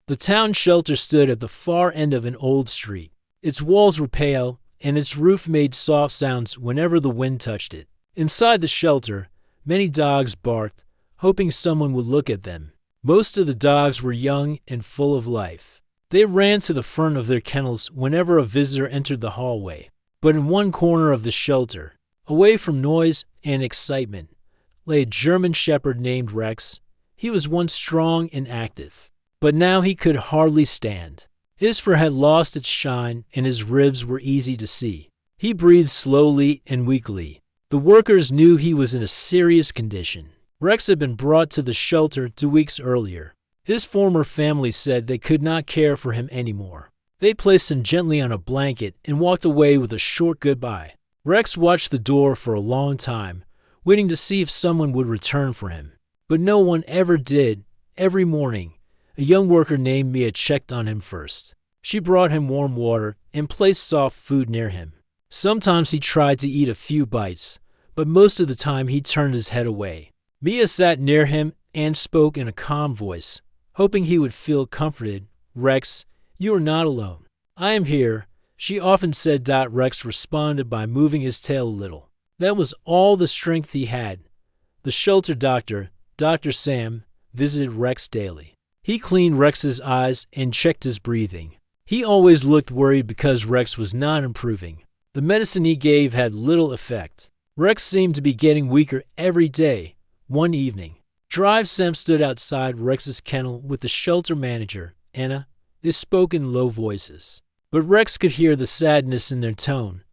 The town shelter stood at the far end of an old street. Its walls were pale, and its roof made soft sounds whenever the wind touched it. Inside the shelter, many dogs barked, hoping someone would look at them. Most of the dogs were young and full of life. They ran to the front of their kennels whenever a visitor entered the hallway. But in one corner of the shelter, away from noise and excitement, lay a German shepherd named Rex. He was once strong and active, but now he could hardly stand. His fur had lost its shine and his ribs were easy to see. He breathed slowly and weakly. The workers knew he was in a serious condition. Rex had been brought to the shelter 2 weeks earlier. His former family said they could not care for him anymore. They placed him gently on a blanket and walked away with a short goodbye. Rex watched the door for a long time, waiting to see if someone would return for him. But no one ever did. Every morning, a young worker named Mia checked on him first. She brought him warm water and placed soft food near him. Sometimes he tried to eat a few bites, but most of the time he turned his head away. Mia sat near him and spoke in a calm voice, hoping he would feel comforted. "Rex, you are not alone. I am here," she often said. Rex responded by moving his tail a little. That was all the strength he had. The shelter doctor, Dr. Sam, visited Rex daily. He cleaned Rex's eyes and checked his breathing. He always looked worried because Rex was not improving. The medicine he gave had little effect. Rex seemed to be getting weaker every day. One evening, Sam stood outside Rex's kennel with the shelter manager, Anna. They spoke in low voices, but Rex could hear the sadness in their tone.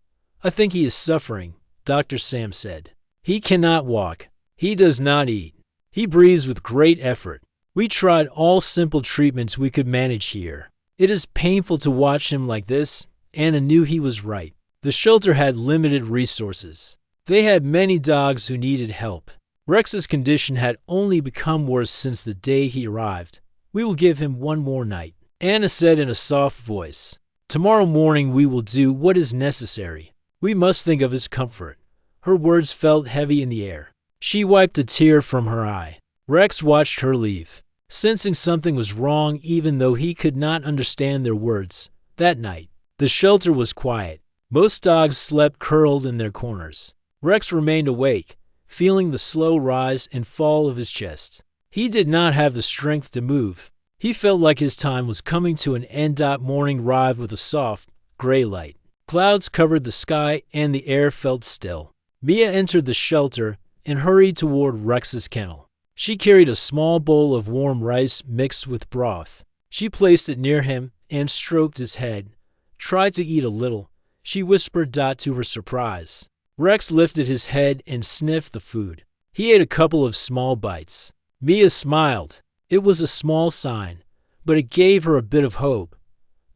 "I think he is suffering," Dr. Sam said. "He cannot walk. He does not eat. He breathes with great effort. We tried all simple treatments we could manage here. It is painful to watch him like this." Anna knew he was right. The shelter had limited resources. They had many dogs who needed help. Rex's condition had only become worse since the day he arrived. "We will give him one more night," Anna said in a soft voice. "Tomorrow morning we will do what is necessary. We must think of his comfort." Her words felt heavy in the air. She wiped a tear from her eye. Rex watched her leave, sensing something was wrong even though he could not understand their words. That night, the shelter was quiet. Most dogs slept curled in their corners. Rex remained awake, feeling the slow rise and fall of his chest. He did not have the strength to move. He felt like his time was coming to an end. Morning arrived with a soft, gray light. Clouds covered the sky and the air felt still. Mia entered the shelter and hurried toward Rex's kennel. She carried a small bowl of warm rice mixed with broth. She placed it near him and stroked his head. "Try to eat a little," she whispered. To her surprise, Rex lifted his head and sniffed the food. He ate a couple of small bites. Mia smiled. It was a small sign, but it gave her a bit of hope.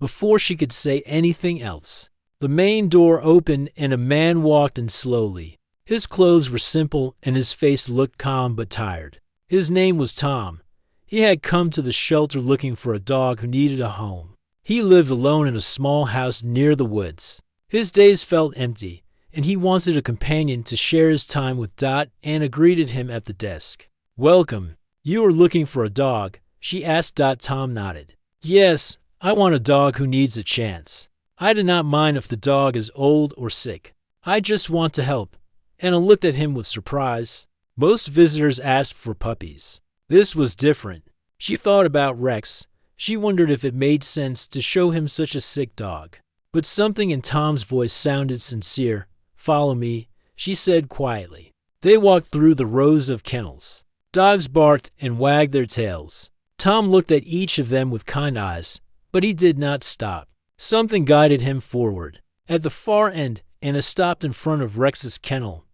Before she could say anything else, the main door opened and a man walked in slowly. His clothes were simple and his face looked calm but tired. His name was Tom. He had come to the shelter looking for a dog who needed a home. He lived alone in a small house near the woods. His days felt empty, and he wanted a companion to share his time with. Anna greeted him at the desk. "Welcome. You are looking for a dog?" she asked. Tom nodded. "Yes, I want a dog who needs a chance. I do not mind if the dog is old or sick. I just want to help." Anna looked at him with surprise. Most visitors asked for puppies. This was different. She thought about Rex. She wondered if it made sense to show him such a sick dog. But something in Tom's voice sounded sincere. "Follow me," she said quietly. They walked through the rows of kennels. Dogs barked and wagged their tails. Tom looked at each of them with kind eyes, but he did not stop. Something guided him forward. At the far end, Anna stopped in front of Rex's kennel.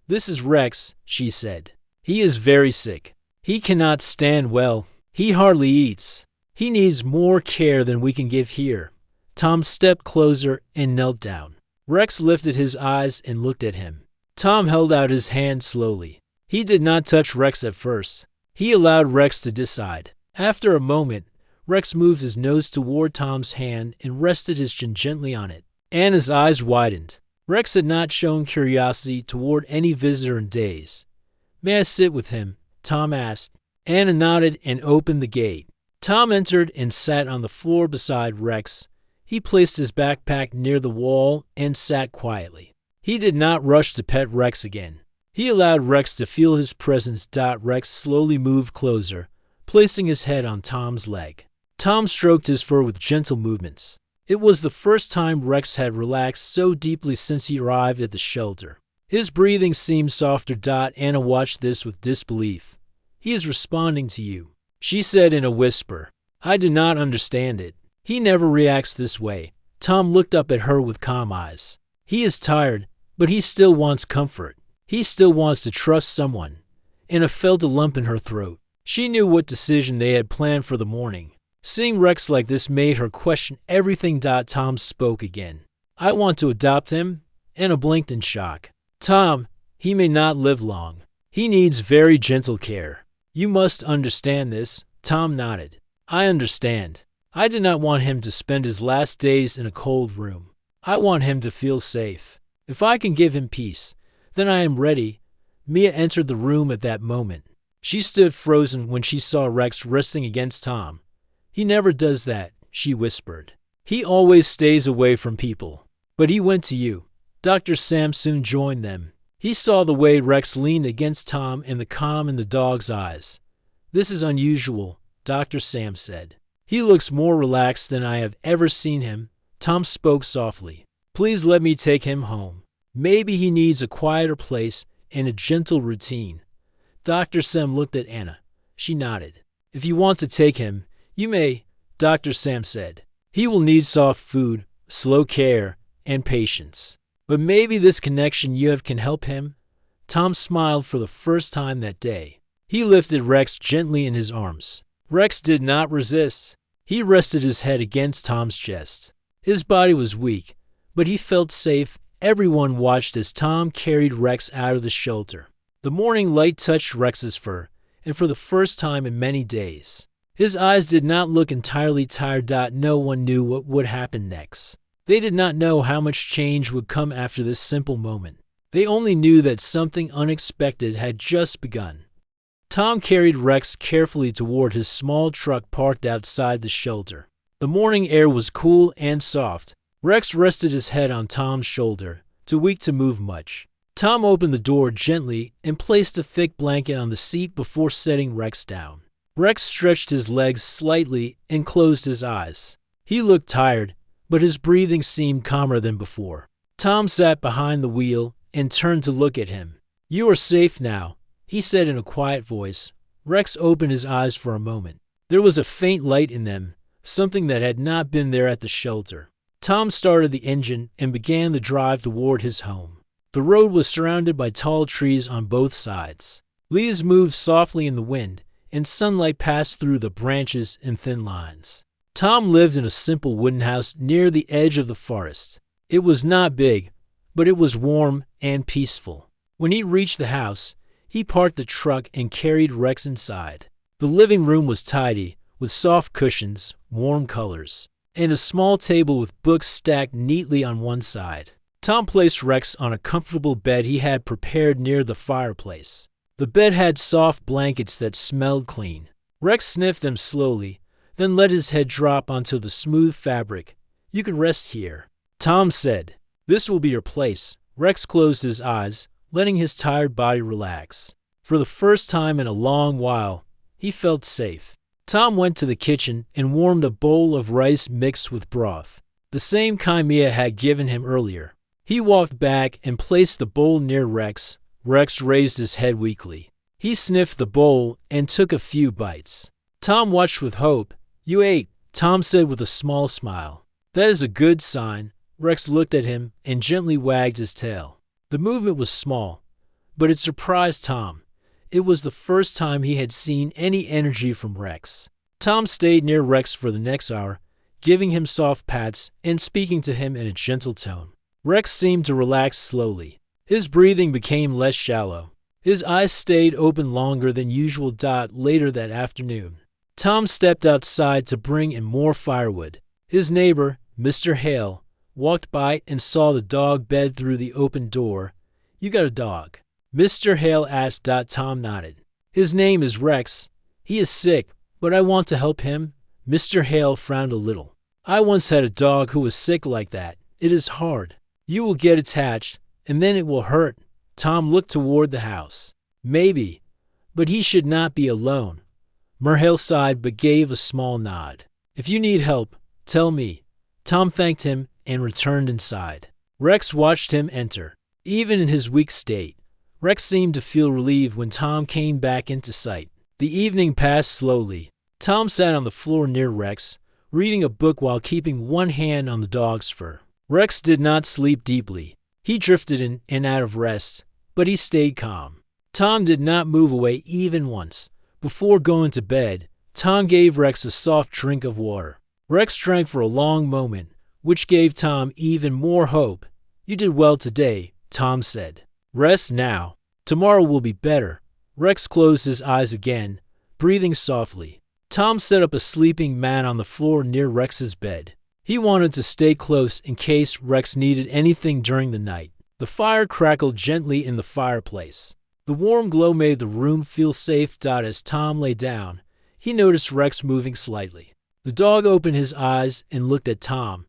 "This is Rex," she said. "He is very sick. He cannot stand well. He hardly eats. He needs more care than we can give here." Tom stepped closer and knelt down. Rex lifted his eyes and looked at him. Tom held out his hand slowly. He did not touch Rex at first. He allowed Rex to decide. After a moment, Rex moved his nose toward Tom's hand and rested his chin gently on it. Anna's eyes widened. Rex had not shown curiosity toward any visitor in days. "May I sit with him?" Tom asked. Anna nodded and opened the gate. Tom entered and sat on the floor beside Rex. He placed his backpack near the wall and sat quietly. He did not rush to pet Rex again. He allowed Rex to feel his presence. Rex slowly moved closer, placing his head on Tom's leg. Tom stroked his fur with gentle movements. It was the first time Rex had relaxed so deeply since he arrived at the shelter. His breathing seemed softer. Anna watched this with disbelief. "He is responding to you," she said in a whisper. "I do not understand it. He never reacts this way." Tom looked up at her with calm eyes. "He is tired, but he still wants comfort. He still wants to trust someone." Anna felt a lump in her throat. She knew what decision they had planned for the morning. Seeing Rex like this made her question everything. Tom spoke again. "I want to adopt him." Anna blinked in shock. "Tom, he may not live long. He needs very gentle care. You must understand this." Tom nodded. "I understand. I do not want him to spend his last days in a cold room. I want him to feel safe. If I can give him peace, then I am ready." Mia entered the room at that moment. She stood frozen when she saw Rex resting against Tom. "He never does that," she whispered. "He always stays away from people. But he went to you." Dr. Sam soon joined them. He saw the way Rex leaned against Tom and the calm in the dog's eyes. "This is unusual," Dr. Sam said. "He looks more relaxed than I have ever seen him." Tom spoke softly. "Please let me take him home. Maybe he needs a quieter place and a gentle routine." Dr. Sam looked at Anna. She nodded. "If you want to take him, you may," Dr. Sam said. "He will need soft food, slow care, and patience. But maybe this connection you have can help him." Tom smiled for the first time that day. He lifted Rex gently in his arms. Rex did not resist. He rested his head against Tom's chest. His body was weak, but he felt safe. Everyone watched as Tom carried Rex out of the shelter. The morning light touched Rex's fur, and for the first time in many days, his eyes did not look entirely tired. No one knew what would happen next. They did not know how much change would come after this simple moment. They only knew that something unexpected had just begun. Tom carried Rex carefully toward his small truck parked outside the shelter. The morning air was cool and soft. Rex rested his head on Tom's shoulder, too weak to move much. Tom opened the door gently and placed a thick blanket on the seat before setting Rex down. Rex stretched his legs slightly and closed his eyes. He looked tired, but his breathing seemed calmer than before. Tom sat behind the wheel and turned to look at him. "You are safe now," he said in a quiet voice. Rex opened his eyes for a moment. There was a faint light in them, something that had not been there at the shelter. Tom started the engine and began the drive toward his home. The road was surrounded by tall trees on both sides. Leaves moved softly in the wind, and sunlight passed through the branches in thin lines. Tom lived in a simple wooden house near the edge of the forest. It was not big, but it was warm and peaceful. When he reached the house, he parked the truck and carried Rex inside. The living room was tidy, with soft cushions, warm colors, and a small table with books stacked neatly on one side. Tom placed Rex on a comfortable bed he had prepared near the fireplace. The bed had soft blankets that smelled clean. Rex sniffed them slowly, then let his head drop onto the smooth fabric. "You can rest here," Tom said. "This will be your place." Rex closed his eyes, letting his tired body relax. For the first time in a long while, he felt safe. Tom went to the kitchen and warmed a bowl of rice mixed with broth, the same kind Mia had given him earlier. He walked back and placed the bowl near Rex. Rex raised his head weakly. He sniffed the bowl and took a few bites. Tom watched with hope. "You ate," Tom said with a small smile. "That is a good sign." Rex looked at him and gently wagged his tail. The movement was small, but it surprised Tom. It was the first time he had seen any energy from Rex. Tom stayed near Rex for the next hour, giving him soft pats and speaking to him in a gentle tone. Rex seemed to relax slowly. His breathing became less shallow. His eyes stayed open longer than usual. Later that afternoon, Tom stepped outside to bring in more firewood. His neighbor, Mr. Hale, walked by and saw the dog bed through the open door. "You got a dog?" Mr. Hale asked. Tom nodded. "His name is Rex. He is sick, but I want to help him." Mr. Hale frowned a little. I once had a dog who was sick like that. It is hard. You will get attached, and then it will hurt. Tom looked toward the house. Maybe, but he should not be alone. Merhale sighed but gave a small nod. If you need help, tell me. Tom thanked him and returned inside. Rex watched him enter. Even in his weak state, Rex seemed to feel relieved when Tom came back into sight. The evening passed slowly. Tom sat on the floor near Rex, reading a book while keeping one hand on the dog's fur. Rex did not sleep deeply. He drifted in and out of rest, but he stayed calm. Tom did not move away even once. Before going to bed, Tom gave Rex a soft drink of water. Rex drank for a long moment, which gave Tom even more hope. You did well today, Tom said. Rest now. Tomorrow will be better. Rex closed his eyes again, breathing softly. Tom set up a sleeping mat on the floor near Rex's bed. He wanted to stay close in case Rex needed anything during the night. The fire crackled gently in the fireplace. The warm glow made the room feel safe. As Tom lay down, he noticed Rex moving slightly. The dog opened his eyes and looked at Tom.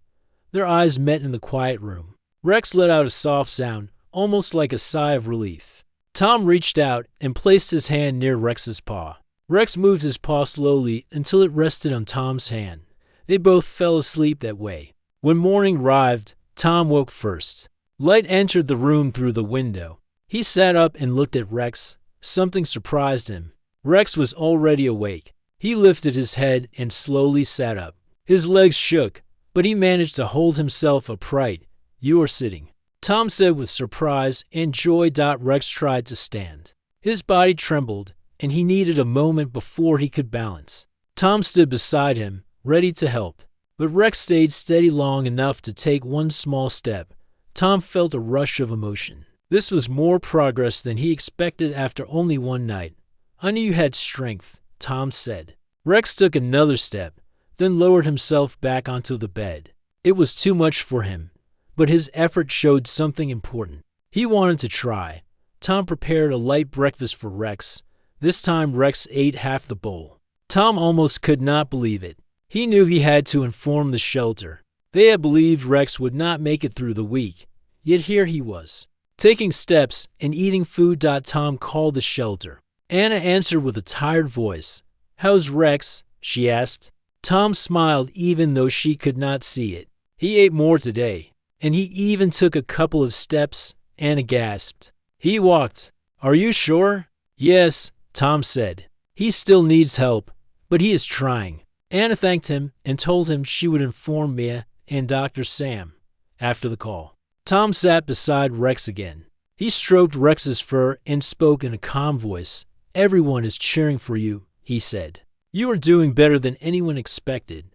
Their eyes met in the quiet room. Rex let out a soft sound, almost like a sigh of relief. Tom reached out and placed his hand near Rex's paw. Rex moved his paw slowly until it rested on Tom's hand. They both fell asleep that way. When morning arrived, Tom woke first. Light entered the room through the window. He sat up and looked at Rex. Something surprised him. Rex was already awake. He lifted his head and slowly sat up. His legs shook, but he managed to hold himself upright. You are sitting, Tom said with surprise and joy. Rex tried to stand. His body trembled, and he needed a moment before he could balance. Tom stood beside him, ready to help. But Rex stayed steady long enough to take one small step. Tom felt a rush of emotion. This was more progress than he expected after only one night. I knew you had strength, Tom said. Rex took another step, then lowered himself back onto the bed. It was too much for him, but his effort showed something important. He wanted to try. Tom prepared a light breakfast for Rex. This time Rex ate half the bowl. Tom almost could not believe it. He knew he had to inform the shelter. They had believed Rex would not make it through the week, yet here he was, taking steps and eating food. Tom called the shelter. Anna answered with a tired voice. How's Rex? She asked. Tom smiled even though she could not see it. He ate more today, and he even took a couple of steps. Anna gasped. He walked. Are you sure? Yes, Tom said. He still needs help, but he is trying. Anna thanked him and told him she would inform Mia and Dr. Sam after the call. Tom sat beside Rex again. He stroked Rex's fur and spoke in a calm voice. Everyone is cheering for you, he said. You are doing better than anyone expected.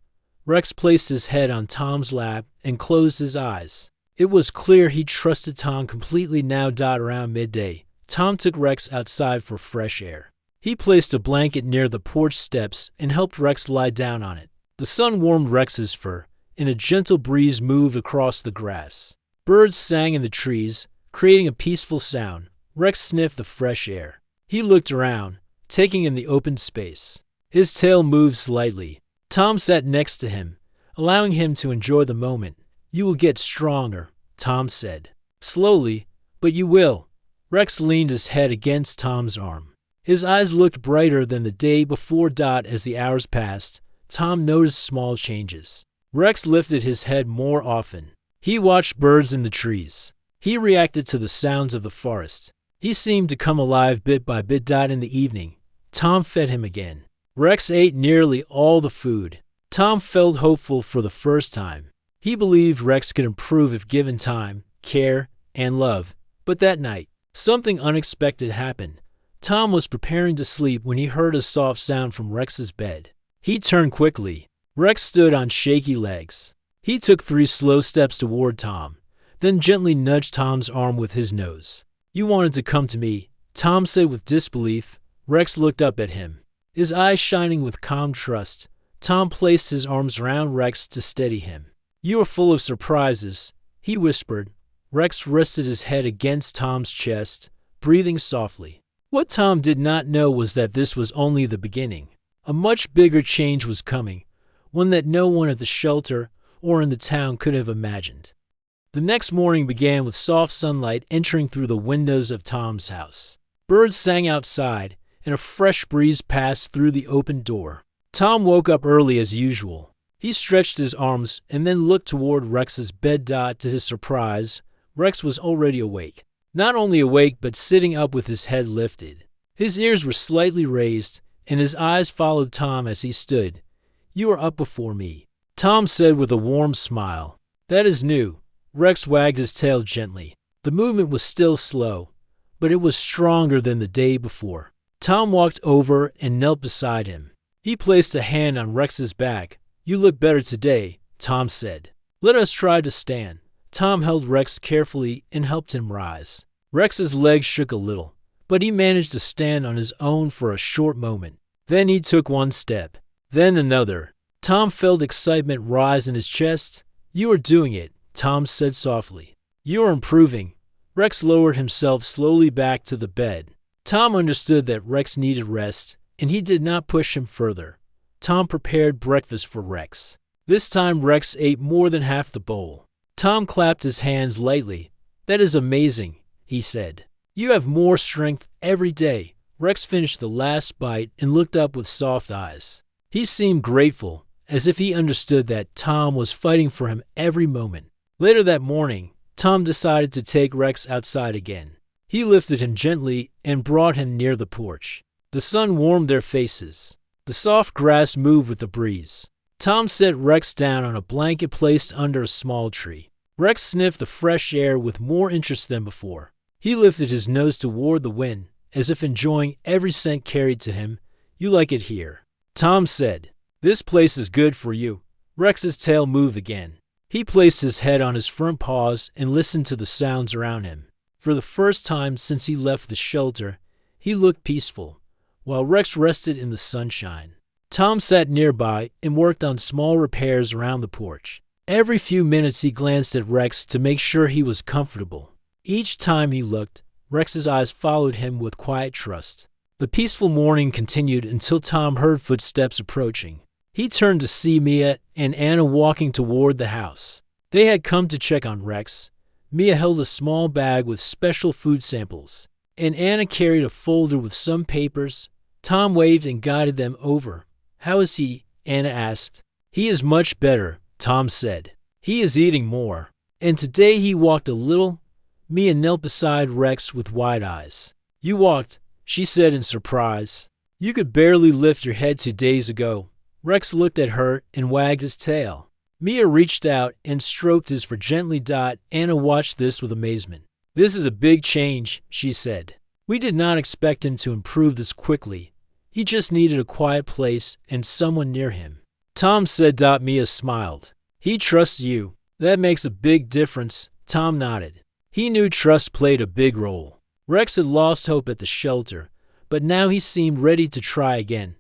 Rex placed his head on Tom's lap and closed his eyes. It was clear he trusted Tom completely now. Around midday, Tom took Rex outside for fresh air. He placed a blanket near the porch steps and helped Rex lie down on it. The sun warmed Rex's fur, and a gentle breeze moved across the grass. Birds sang in the trees, creating a peaceful sound. Rex sniffed the fresh air. He looked around, taking in the open space. His tail moved slightly. Tom sat next to him, allowing him to enjoy the moment. You will get stronger, Tom said. Slowly, but you will. Rex leaned his head against Tom's arm. His eyes looked brighter than the day before. As the hours passed, Tom noticed small changes. Rex lifted his head more often. He watched birds in the trees. He reacted to the sounds of the forest. He seemed to come alive bit by bit. In the evening, Tom fed him again. Rex ate nearly all the food. Tom felt hopeful for the first time. He believed Rex could improve if given time, care, and love. But that night, something unexpected happened. Tom was preparing to sleep when he heard a soft sound from Rex's bed. He turned quickly. Rex stood on shaky legs. He took 3 slow steps toward Tom, then gently nudged Tom's arm with his nose. You wanted to come to me, Tom said with disbelief. Rex looked up at him, his eyes shining with calm trust. Tom placed his arms around Rex to steady him. You are full of surprises, he whispered. Rex rested his head against Tom's chest, breathing softly. What Tom did not know was that this was only the beginning. A much bigger change was coming, one that no one at the shelter or in the town could have imagined. The next morning began with soft sunlight entering through the windows of Tom's house. Birds sang outside, and a fresh breeze passed through the open door. Tom woke up early as usual. He stretched his arms and then looked toward Rex's bed. To his surprise, Rex was already awake. Not only awake, but sitting up with his head lifted. His ears were slightly raised, and his eyes followed Tom as he stood. "You are up before me," Tom said with a warm smile. "That is new." Rex wagged his tail gently. The movement was still slow, but it was stronger than the day before. Tom walked over and knelt beside him. He placed a hand on Rex's back. "You look better today," Tom said. "Let us try to stand." Tom held Rex carefully and helped him rise. Rex's legs shook a little, but he managed to stand on his own for a short moment. Then he took one step, then another. Tom felt excitement rise in his chest. "You are doing it," Tom said softly. "You are improving." Rex lowered himself slowly back to the bed. Tom understood that Rex needed rest, and he did not push him further. Tom prepared breakfast for Rex. This time Rex ate more than half the bowl. Tom clapped his hands lightly. "That is amazing," he said. "You have more strength every day." Rex finished the last bite and looked up with soft eyes. He seemed grateful, as if he understood that Tom was fighting for him every moment. Later that morning, Tom decided to take Rex outside again. He lifted him gently and brought him near the porch. The sun warmed their faces. The soft grass moved with the breeze. Tom set Rex down on a blanket placed under a small tree. Rex sniffed the fresh air with more interest than before. He lifted his nose toward the wind, as if enjoying every scent carried to him. "You like it here," Tom said. "This place is good for you." Rex's tail moved again. He placed his head on his front paws and listened to the sounds around him. For the first time since he left the shelter, he looked peaceful, while Rex rested in the sunshine. Tom sat nearby and worked on small repairs around the porch. Every few minutes he glanced at Rex to make sure he was comfortable. Each time he looked, Rex's eyes followed him with quiet trust. The peaceful morning continued until Tom heard footsteps approaching. He turned to see Mia and Anna walking toward the house. They had come to check on Rex. Mia held a small bag with special food samples, and Anna carried a folder with some papers. Tom waved and guided them over. "How is he?" Anna asked. "He is much better," Tom said. "He is eating more. And today he walked a little." Mia knelt beside Rex with wide eyes. "You walked," she said in surprise. "You could barely lift your head 2 days ago." Rex looked at her and wagged his tail. Mia reached out and stroked his fur gently. Anna watched this with amazement. "This is a big change," she said. "We did not expect him to improve this quickly. He just needed a quiet place and someone near him." Tom said. Mia smiled. "He trusts you. That makes a big difference." Tom nodded. He knew trust played a big role. Rex had lost hope at the shelter, but now he seemed ready to try again.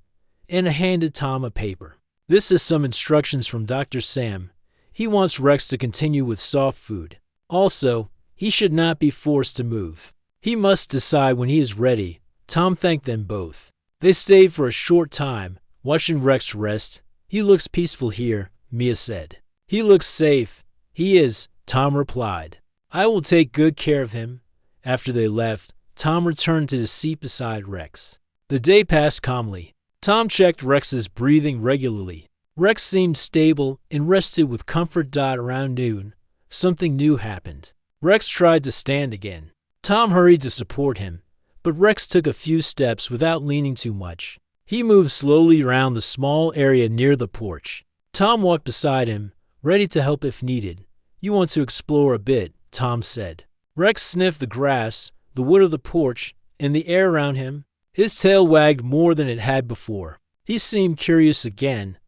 Anna handed Tom a paper. "This is some instructions from Dr. Sam. He wants Rex to continue with soft food. Also, he should not be forced to move. He must decide when he is ready." Tom thanked them both. They stayed for a short time, watching Rex rest. "He looks peaceful here," Mia said. "He looks safe." "He is," Tom replied. "I will take good care of him." After they left, Tom returned to the seat beside Rex. The day passed calmly. Tom checked Rex's breathing regularly. Rex seemed stable and rested with comfort. Around noon, something new happened. Rex tried to stand again. Tom hurried to support him, but Rex took a few steps without leaning too much. He moved slowly around the small area near the porch. Tom walked beside him, ready to help if needed. "You want to explore a bit," Tom said. Rex sniffed the grass, the wood of the porch, and the air around him. His tail wagged more than it had before. He seemed curious again,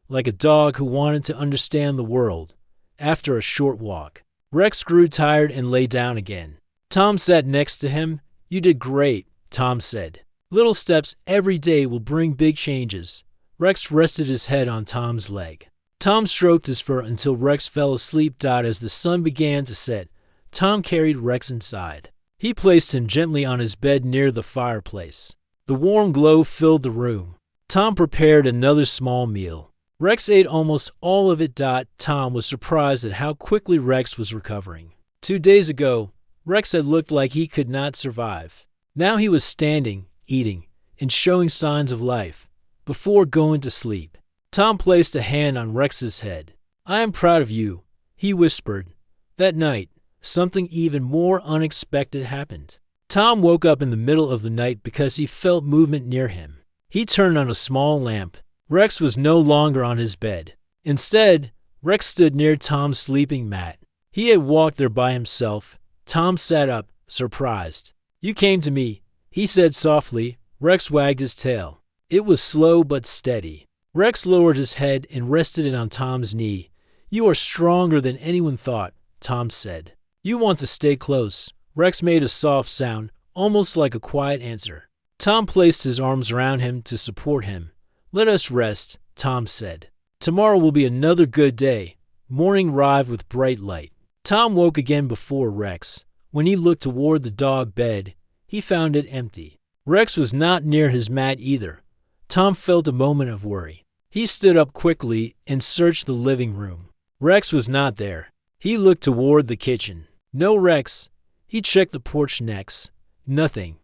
like a dog who wanted to understand the world. After a short walk, Rex grew tired and lay down again. Tom sat next to him. "You did great," Tom said. "Little steps every day will bring big changes." Rex rested his head on Tom's leg. Tom stroked his fur until Rex fell asleep. As the sun began to set, Tom carried Rex inside. He placed him gently on his bed near the fireplace. The warm glow filled the room. Tom prepared another small meal. Rex ate almost all of it. Tom was surprised at how quickly Rex was recovering. 2 days ago, Rex had looked like he could not survive. Now he was standing, eating, and showing signs of life. Before going to sleep, Tom placed a hand on Rex's head. "I am proud of you," he whispered. That night, something even more unexpected happened. Tom woke up in the middle of the night because he felt movement near him. He turned on a small lamp. Rex was no longer on his bed. Instead, Rex stood near Tom's sleeping mat. He had walked there by himself. Tom sat up, surprised. "You came to me," he said softly. Rex wagged his tail. It was slow but steady. Rex lowered his head and rested it on Tom's knee. "You are stronger than anyone thought," Tom said. "You want to stay close." Rex made a soft sound, almost like a quiet answer. Tom placed his arms around him to support him. "Let us rest," Tom said. "Tomorrow will be another good day." Morning arrived with bright light. Tom woke again before Rex. When he looked toward the dog bed, he found it empty. Rex was not near his mat either. Tom felt a moment of worry. He stood up quickly and searched the living room. Rex was not there. He looked toward the kitchen. No Rex. He checked the porch next. Nothing.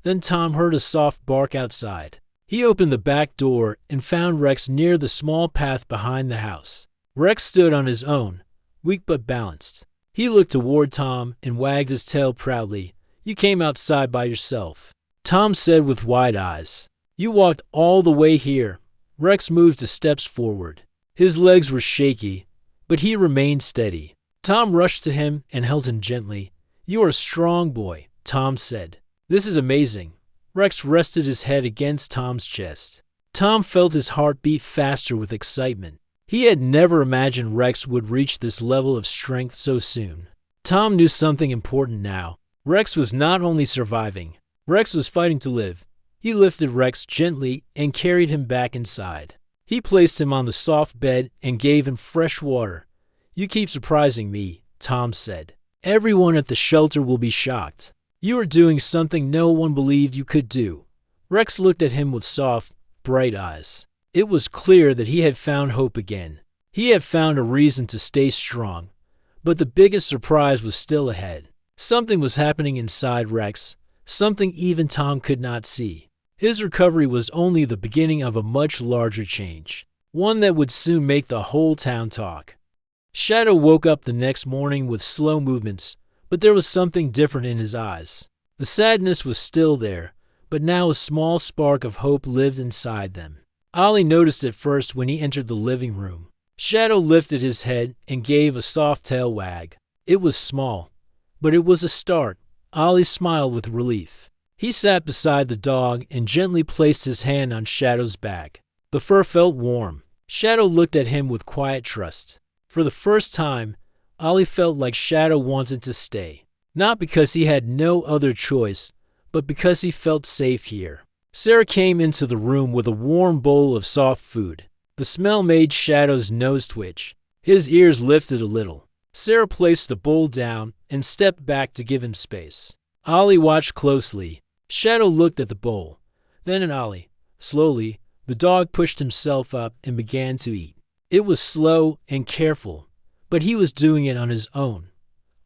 Then Tom heard a soft bark outside. He opened the back door and found Rex near the small path behind the house. Rex stood on his own, weak but balanced. He looked toward Tom and wagged his tail proudly. "You came outside by yourself," Tom said with wide eyes. "You walked all the way here." Rex moved the steps forward. His legs were shaky, but he remained steady. Tom rushed to him and held him gently. "You are a strong boy," Tom said. "This is amazing." Rex rested his head against Tom's chest. Tom felt his heart beat faster with excitement. He had never imagined Rex would reach this level of strength so soon. Tom knew something important now. Rex was not only surviving, Rex was fighting to live. He lifted Rex gently and carried him back inside. He placed him on the soft bed and gave him fresh water. "You keep surprising me," Tom said. "Everyone at the shelter will be shocked. You are doing something no one believed you could do." Rex looked at him with soft, bright eyes. It was clear that he had found hope again. He had found a reason to stay strong. But the biggest surprise was still ahead. Something was happening inside Rex, something even Tom could not see. His recovery was only the beginning of a much larger change, one that would soon make the whole town talk. Shadow woke up the next morning with slow movements, but there was something different in his eyes. The sadness was still there, but now a small spark of hope lived inside them. Ollie noticed it first when he entered the living room. Shadow lifted his head and gave a soft tail wag. It was small, but it was a start. Ollie smiled with relief. He sat beside the dog and gently placed his hand on Shadow's back. The fur felt warm. Shadow looked at him with quiet trust. For the first time, Ollie felt like Shadow wanted to stay. Not because he had no other choice, but because he felt safe here. Sarah came into the room with a warm bowl of soft food. The smell made Shadow's nose twitch. His ears lifted a little. Sarah placed the bowl down and stepped back to give him space. Ollie watched closely. Shadow looked at the bowl, then at Ollie. Slowly, the dog pushed himself up and began to eat. It was slow and careful, but he was doing it on his own.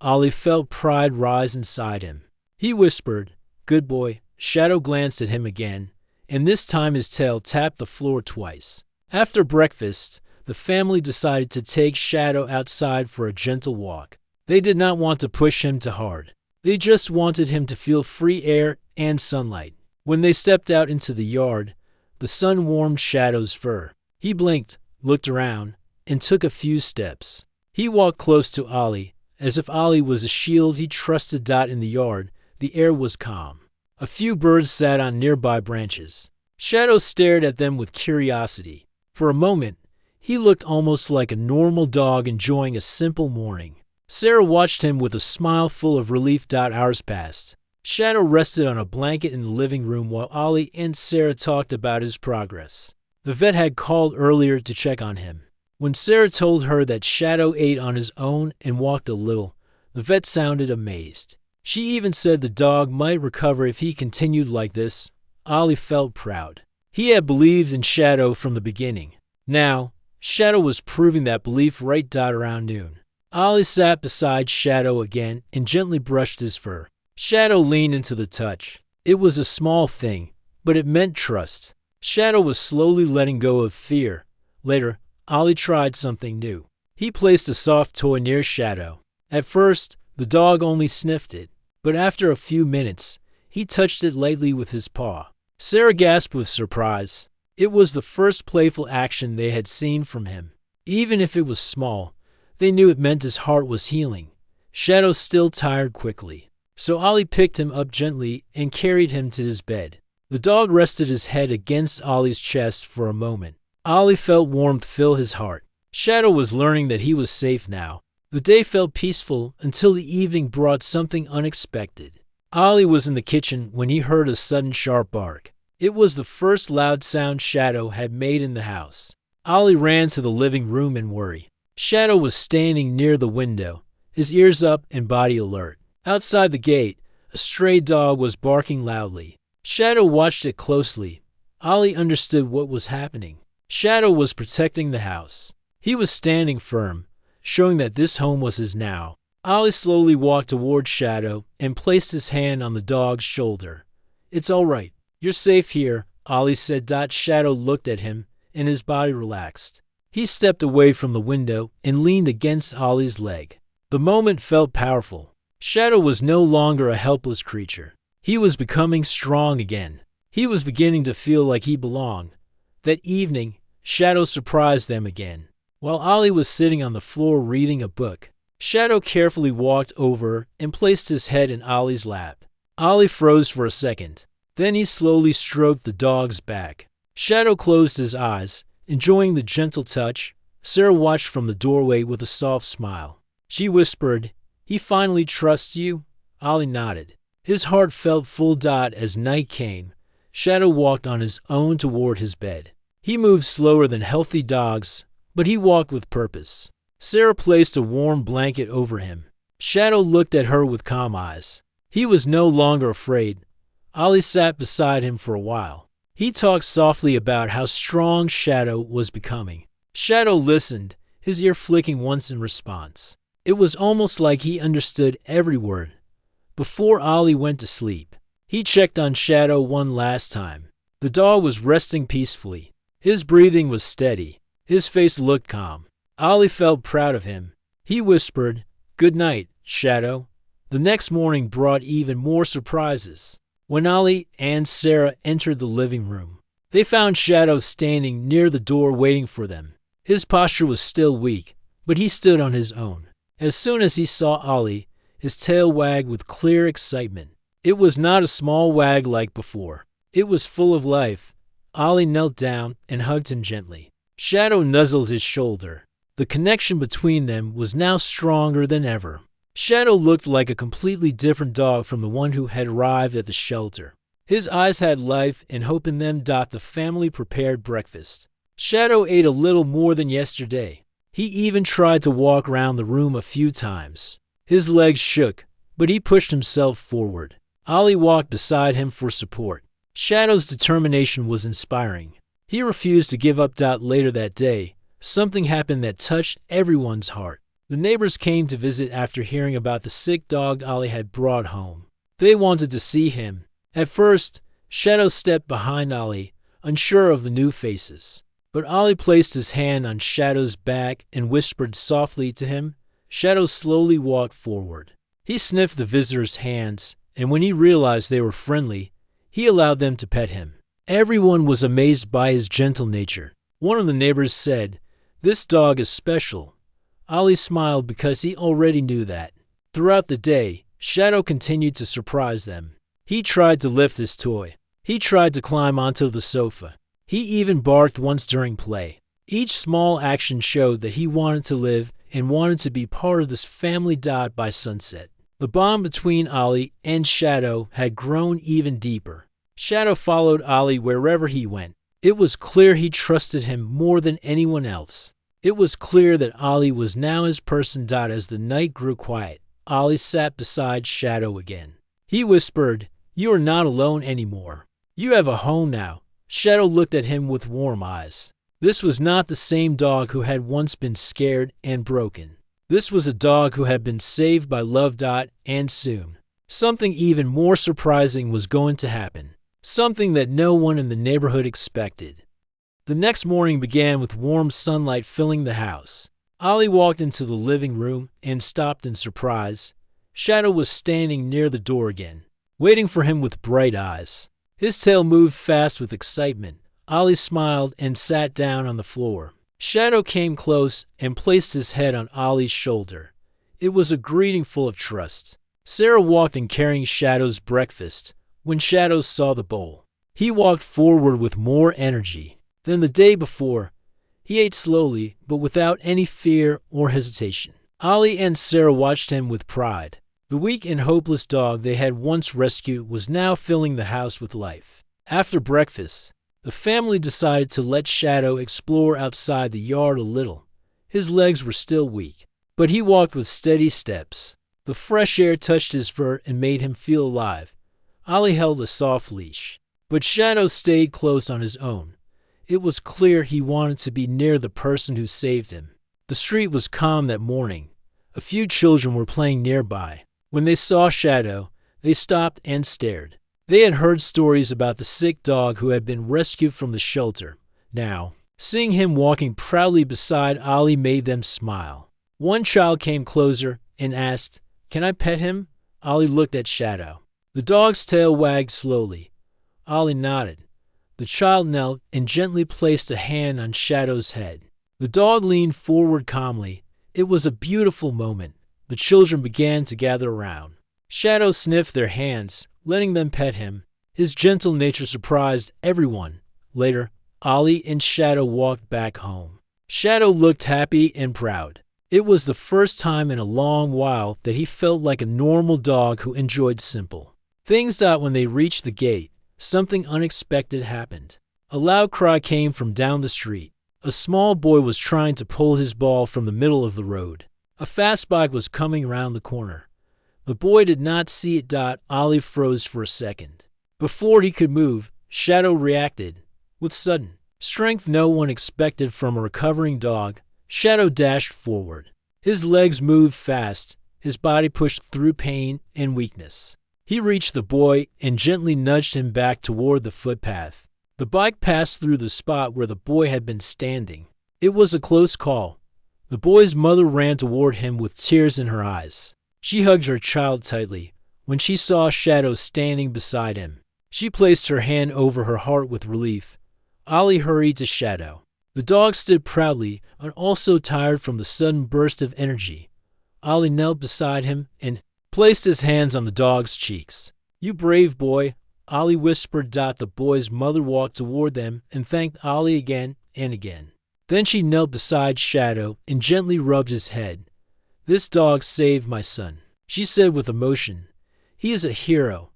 Ollie felt pride rise inside him. He whispered, "Good boy." Shadow glanced at him again, and this time his tail tapped the floor twice. After breakfast, the family decided to take Shadow outside for a gentle walk. They did not want to push him too hard. They just wanted him to feel free air and sunlight. When they stepped out into the yard, the sun warmed Shadow's fur. He blinked, looked around, and took a few steps. He walked close to Ollie, as if Ollie was a shield he trusted. In the yard, the air was calm. A few birds sat on nearby branches. Shadow stared at them with curiosity. For a moment, he looked almost like a normal dog enjoying a simple morning. Sarah watched him with a smile full of relief. Hours passed. Shadow rested on a blanket in the living room while Ollie and Sarah talked about his progress. The vet had called earlier to check on him. When Sarah told her that Shadow ate on his own and walked a little, the vet sounded amazed. She even said the dog might recover if he continued like this. Ollie felt proud. He had believed in Shadow from the beginning. Now, Shadow was proving that belief right around noon. Ollie sat beside Shadow again and gently brushed his fur. Shadow leaned into the touch. It was a small thing, but it meant trust. Shadow was slowly letting go of fear. Later, Ollie tried something new. He placed a soft toy near Shadow. At first, the dog only sniffed it, but after a few minutes, he touched it lightly with his paw. Sarah gasped with surprise. It was the first playful action they had seen from him. Even if it was small, they knew it meant his heart was healing. Shadow still tired quickly, so Ollie picked him up gently and carried him to his bed. The dog rested his head against Ollie's chest for a moment. Ollie felt warmth fill his heart. Shadow was learning that he was safe now. The day felt peaceful until the evening brought something unexpected. Ollie was in the kitchen when he heard a sudden sharp bark. It was the first loud sound Shadow had made in the house. Ollie ran to the living room in worry. Shadow was standing near the window, his ears up and body alert. Outside the gate, a stray dog was barking loudly. Shadow watched it closely. Ollie understood what was happening. Shadow was protecting the house. He was standing firm, showing that this home was his now. Ollie slowly walked toward Shadow and placed his hand on the dog's shoulder. "It's all right. You're safe here," Ollie said. Shadow looked at him, and his body relaxed. He stepped away from the window and leaned against Ollie's leg. The moment felt powerful. Shadow was no longer a helpless creature. He was becoming strong again. He was beginning to feel like he belonged. That evening, Shadow surprised them again. While Ollie was sitting on the floor reading a book, Shadow carefully walked over and placed his head in Ollie's lap. Ollie froze for a second. Then he slowly stroked the dog's back. Shadow closed his eyes, enjoying the gentle touch. Sarah watched from the doorway with a soft smile. She whispered, "He finally trusts you?" Ollie nodded. His heart felt full. As night came, Shadow walked on his own toward his bed. He moved slower than healthy dogs, but he walked with purpose. Sarah placed a warm blanket over him. Shadow looked at her with calm eyes. He was no longer afraid. Ollie sat beside him for a while. He talked softly about how strong Shadow was becoming. Shadow listened, his ear flicking once in response. It was almost like he understood every word. Before Ollie went to sleep, he checked on Shadow one last time. The dog was resting peacefully. His breathing was steady. His face looked calm. Ollie felt proud of him. He whispered, "Good night, Shadow." The next morning brought even more surprises. When Ollie and Sarah entered the living room, they found Shadow standing near the door waiting for them. His posture was still weak, but he stood on his own. As soon as he saw Ollie, his tail wagged with clear excitement. It was not a small wag like before. It was full of life. Ollie knelt down and hugged him gently. Shadow nuzzled his shoulder. The connection between them was now stronger than ever. Shadow looked like a completely different dog from the one who had arrived at the shelter. His eyes had life and hope in them. The family prepared breakfast. Shadow ate a little more than yesterday. He even tried to walk around the room a few times. His legs shook, but he pushed himself forward. Ollie walked beside him for support. Shadow's determination was inspiring. He refused to give up. Later that day, something happened that touched everyone's heart. The neighbors came to visit after hearing about the sick dog Ollie had brought home. They wanted to see him. At first, Shadow stepped behind Ollie, unsure of the new faces. But Ollie placed his hand on Shadow's back and whispered softly to him. Shadow slowly walked forward. He sniffed the visitors' hands, and when he realized they were friendly, he allowed them to pet him. Everyone was amazed by his gentle nature. One of the neighbors said, "This dog is special." Ollie smiled because he already knew that. Throughout the day, Shadow continued to surprise them. He tried to lift his toy. He tried to climb onto the sofa. He even barked once during play. Each small action showed that he wanted to live and wanted to be part of this family. By sunset, the bond between Ollie and Shadow had grown even deeper. Shadow followed Ollie wherever he went. It was clear he trusted him more than anyone else. It was clear that Ollie was now his person. As the night grew quiet, Ollie sat beside Shadow again. He whispered, "You are not alone anymore. You have a home now." Shadow looked at him with warm eyes. This was not the same dog who had once been scared and broken. This was a dog who had been saved by love. And soon, something even more surprising was going to happen. Something that no one in the neighborhood expected. The next morning began with warm sunlight filling the house. Ollie walked into the living room and stopped in surprise. Shadow was standing near the door again, waiting for him with bright eyes. His tail moved fast with excitement. Ollie smiled and sat down on the floor. Shadow came close and placed his head on Ollie's shoulder. It was a greeting full of trust. Sarah walked in carrying Shadow's breakfast. When Shadow saw the bowl, he walked forward with more energy than the day before. He ate slowly, but without any fear or hesitation. Ollie and Sarah watched him with pride. The weak and hopeless dog they had once rescued was now filling the house with life. After breakfast, the family decided to let Shadow explore outside the yard a little. His legs were still weak, but he walked with steady steps. The fresh air touched his fur and made him feel alive. Ollie held a soft leash, but Shadow stayed close on his own. It was clear he wanted to be near the person who saved him. The street was calm that morning. A few children were playing nearby. When they saw Shadow, they stopped and stared. They had heard stories about the sick dog who had been rescued from the shelter. Now, seeing him walking proudly beside Ollie made them smile. One child came closer and asked, "Can I pet him?" Ollie looked at Shadow. The dog's tail wagged slowly. Ollie nodded. The child knelt and gently placed a hand on Shadow's head. The dog leaned forward calmly. It was a beautiful moment. The children began to gather around. Shadow sniffed their hands, letting them pet him. His gentle nature surprised everyone. Later, Ollie and Shadow walked back home. Shadow looked happy and proud. It was the first time in a long while that he felt like a normal dog who enjoyed simple things. When they reached the gate, something unexpected happened. A loud cry came from down the street. A small boy was trying to pull his ball from the middle of the road. A fast bike was coming around the corner. The boy did not see it. Ollie froze for a second. Before he could move, Shadow reacted. With sudden strength no one expected from a recovering dog, Shadow dashed forward. His legs moved fast. His body pushed through pain and weakness. He reached the boy and gently nudged him back toward the footpath. The bike passed through the spot where the boy had been standing. It was a close call. The boy's mother ran toward him with tears in her eyes. She hugged her child tightly. When she saw Shadow standing beside him, she placed her hand over her heart with relief. Ollie hurried to Shadow. The dog stood proudly and also tired from the sudden burst of energy. Ollie knelt beside him and placed his hands on the dog's cheeks. "You brave boy," Ollie whispered. The boy's mother walked toward them and thanked Ollie again and again. Then she knelt beside Shadow and gently rubbed his head. "This dog saved my son," she said with emotion. "He is a hero."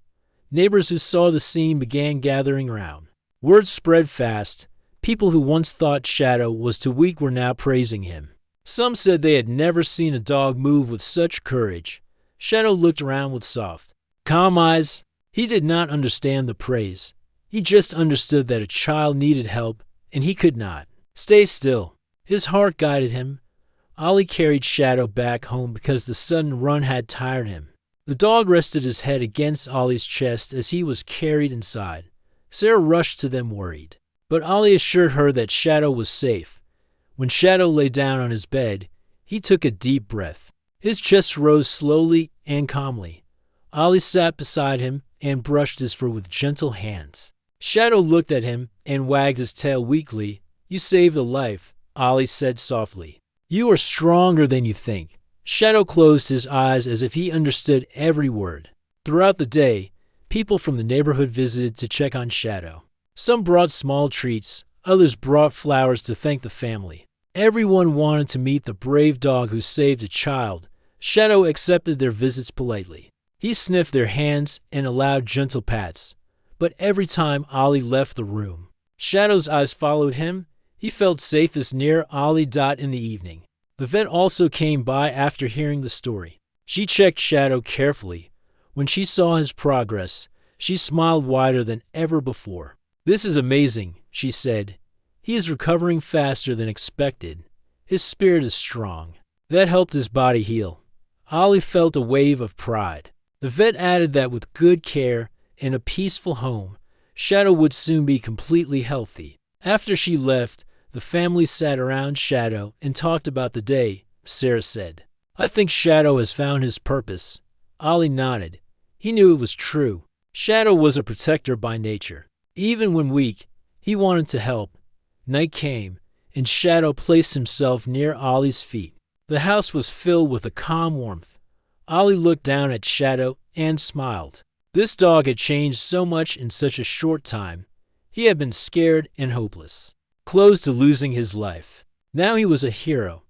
Neighbors who saw the scene began gathering around. Word spread fast. People who once thought Shadow was too weak were now praising him. Some said they had never seen a dog move with such courage. Shadow looked around with soft, calm eyes. He did not understand the praise. He just understood that a child needed help, and he could not stay still. His heart guided him. Ollie carried Shadow back home because the sudden run had tired him. The dog rested his head against Ollie's chest as he was carried inside. Sarah rushed to them worried, but Ollie assured her that Shadow was safe. When Shadow lay down on his bed, he took a deep breath. His chest rose slowly and calmly. Ollie sat beside him and brushed his fur with gentle hands. Shadow looked at him and wagged his tail weakly. "You saved a life," Ollie said softly. "You are stronger than you think." Shadow closed his eyes as if he understood every word. Throughout the day, people from the neighborhood visited to check on Shadow. Some brought small treats, others brought flowers to thank the family. Everyone wanted to meet the brave dog who saved a child. Shadow accepted their visits politely. He sniffed their hands and allowed gentle pats. But every time Ollie left the room, Shadow's eyes followed him. He felt safest near Ollie. In the evening, the vet also came by after hearing the story. She checked Shadow carefully. When she saw his progress, she smiled wider than ever before. "This is amazing," she said. He is recovering faster than expected. His spirit is strong. That helped his body heal. Ollie felt a wave of pride. The vet added that with good care and a peaceful home, Shadow would soon be completely healthy. After she left, the family sat around Shadow and talked about the day. Sarah said, "I think Shadow has found his purpose." Ollie nodded. He knew it was true. Shadow was a protector by nature. Even when weak, he wanted to help. Night came, and Shadow placed himself near Ollie's feet. The house was filled with a calm warmth. Ollie looked down at Shadow and smiled. This dog had changed so much in such a short time. He had been scared and hopeless, close to losing his life. Now he was a hero.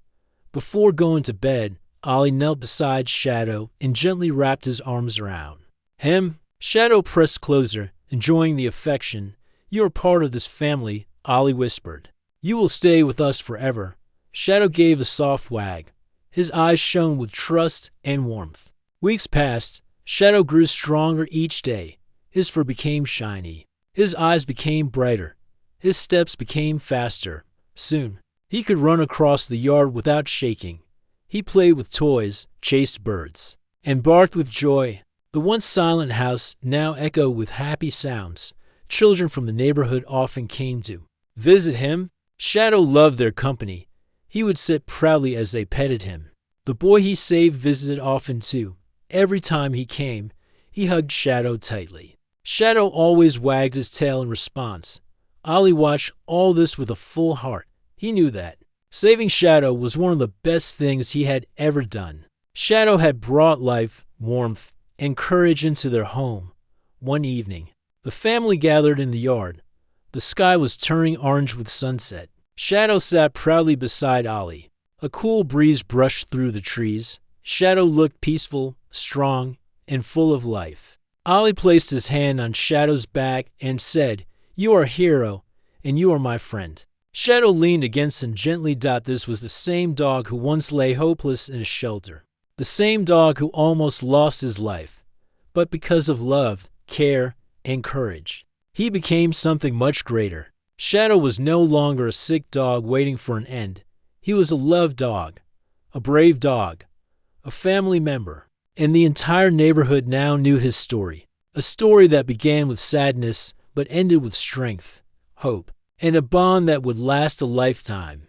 Before going to bed, Ollie knelt beside Shadow and gently wrapped his arms around him. Shadow pressed closer, enjoying the affection. "You are part of this family," Ollie whispered. "You will stay with us forever." Shadow gave a soft wag. His eyes shone with trust and warmth. Weeks passed. Shadow grew stronger each day. His fur became shiny. His eyes became brighter. His steps became faster. Soon, he could run across the yard without shaking. He played with toys, chased birds, and barked with joy. The once silent house now echoed with happy sounds. Children from the neighborhood often came to visit him. Shadow loved their company. He would sit proudly as they petted him. The boy he saved visited often too. Every time he came, he hugged Shadow tightly. Shadow always wagged his tail in response. Ollie watched all this with a full heart. He knew that saving Shadow was one of the best things he had ever done. Shadow had brought life, warmth, and courage into their home. One evening, the family gathered in the yard. The sky was turning orange with sunset. Shadow sat proudly beside Ollie. A cool breeze brushed through the trees. Shadow looked peaceful, strong, and full of life. Ollie placed his hand on Shadow's back and said, "You are a hero, and you are my friend." Shadow leaned against him gently. This was the same dog who once lay hopeless in a shelter. The same dog who almost lost his life. But because of love, care, and courage, he became something much greater. Shadow was no longer a sick dog waiting for an end. He was a loved dog, a brave dog, a family member. And the entire neighborhood now knew his story. A story that began with sadness but ended with strength, hope, and a bond that would last a lifetime.